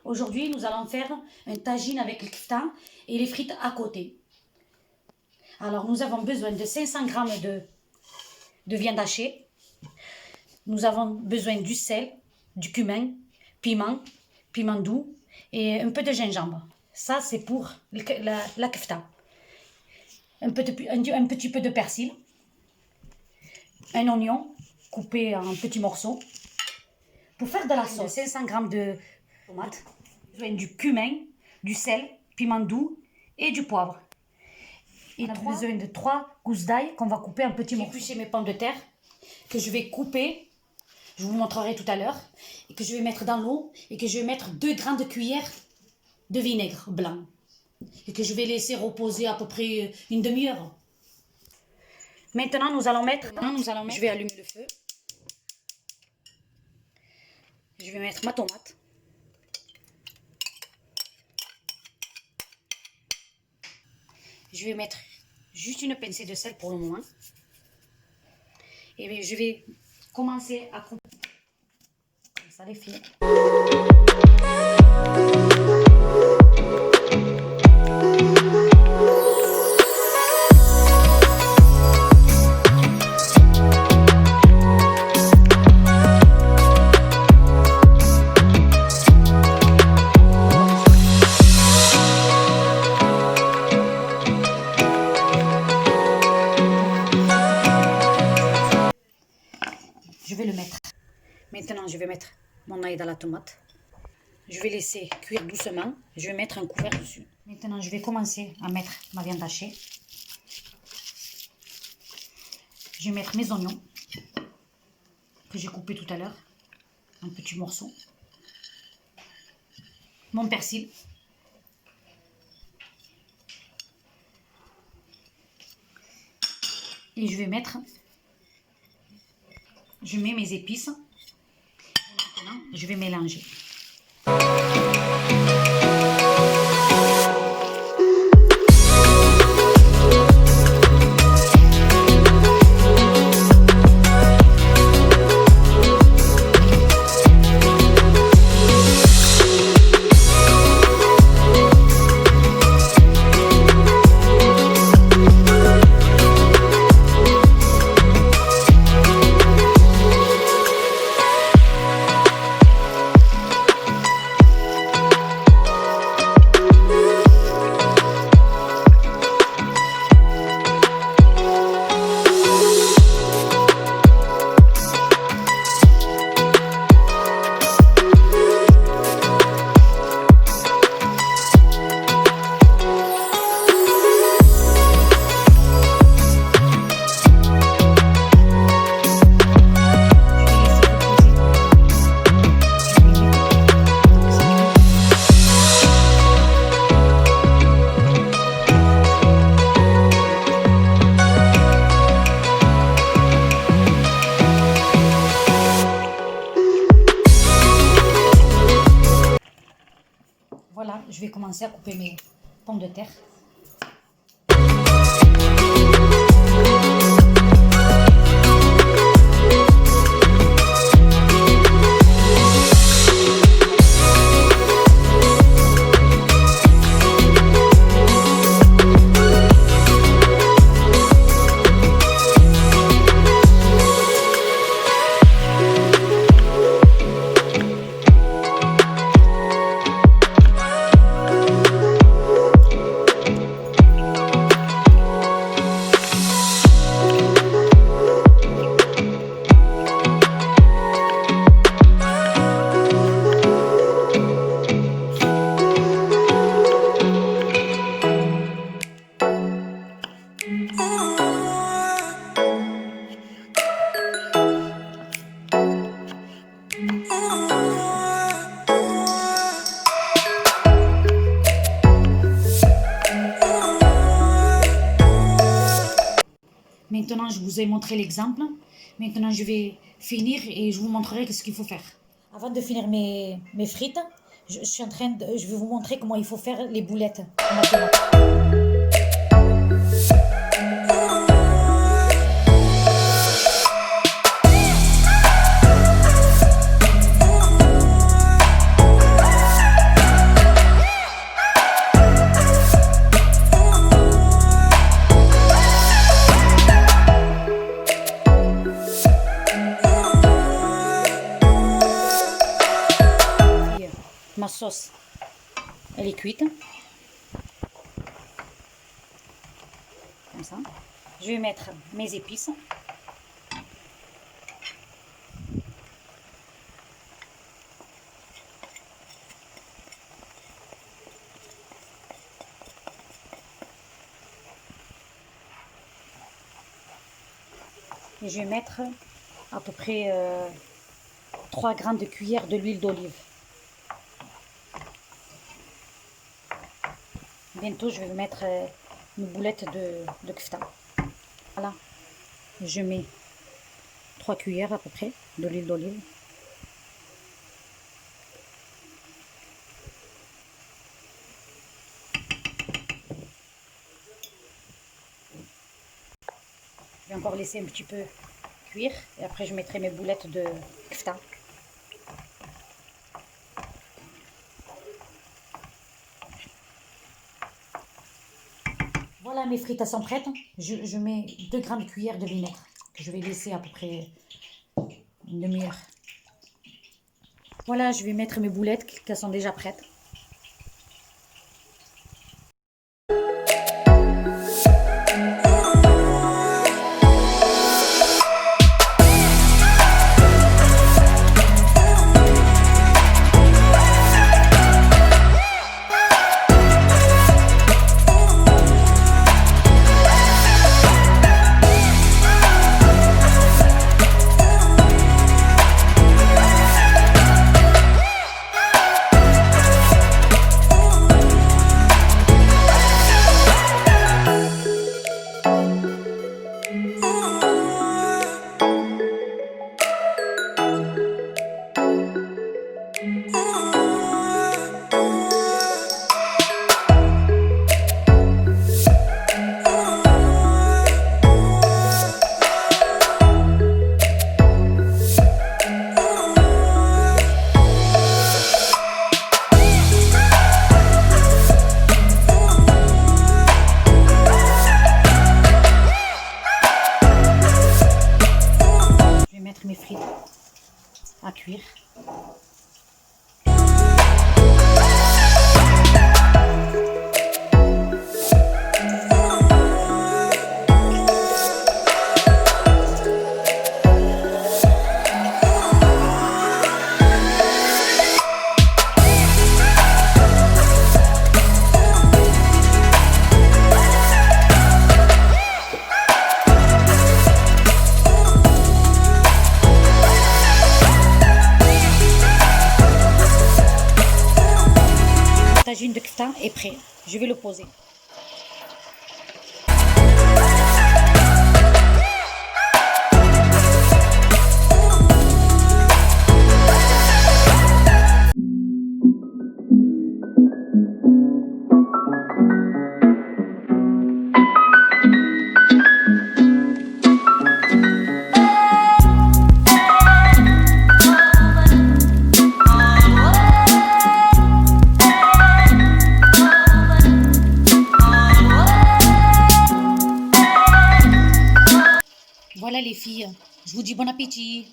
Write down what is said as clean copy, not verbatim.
Aujourd'hui, nous allons faire un tagine avec le kefta et les frites à côté. Alors, nous avons besoin de 500 g de viande hachée. Nous avons besoin du sel, du cumin, piment doux et un peu de gingembre. Ça, c'est pour la kefta. Un petit peu de persil, un oignon coupé en petits morceaux. Pour faire de la sauce, 500 g de tomates, besoin du cumin, du sel, piment doux et du poivre. Et on a besoin de 3 gousses d'ail qu'on va couper en petits morceaux. J'ai épluché mes pommes de terre que je vais couper, je vous montrerai tout à l'heure, et que je vais mettre dans l'eau et que je vais mettre 2 grandes cuillères de vinaigre blanc et que je vais laisser reposer à peu près une demi-heure. Maintenant, nous allons mettre, je vais allumer le feu. Je vais mettre ma tomate. Je vais mettre juste une pincée de sel pour le moment. Et bien, je vais commencer à couper. Comme ça, les filles. Je vais le mettre. Maintenant, je vais mettre mon ail dans la tomate. Je vais laisser cuire doucement. Je vais mettre un couvert dessus. Maintenant, je vais commencer à mettre ma viande hachée. Je vais mettre mes oignons que j'ai coupés tout à l'heure en petits morceaux. Mon persil. Et je mets mes épices. Maintenant, je vais mélanger. Voilà, je vais commencer à couper mes pommes de terre. Maintenant, je vous ai montré l'exemple. Maintenant, je vais finir et je vous montrerai ce qu'il faut faire. Avant de finir mes frites, je vais vous montrer comment il faut faire les boulettes. sauce, elle est cuite. Comme ça. Je vais mettre mes épices. Et je vais mettre à peu près 3 grandes cuillères de l'huile d'olive. Bientôt, je vais mettre une boulette de kefta. Voilà. Je mets 3 cuillères à peu près de l'huile d'olive. Je vais encore laisser un petit peu cuire et après je mettrai mes boulettes de kefta. Voilà, mes frites, elles sont prêtes. Je mets 2 grandes cuillères de vinaigre que je vais laisser à peu près une demi-heure. Voilà, je vais mettre mes boulettes qui sont déjà prêtes. Mes frites à cuire. Le tagine de kefta est prêt. Je vais le poser. Voilà les filles, je vous dis bon appétit.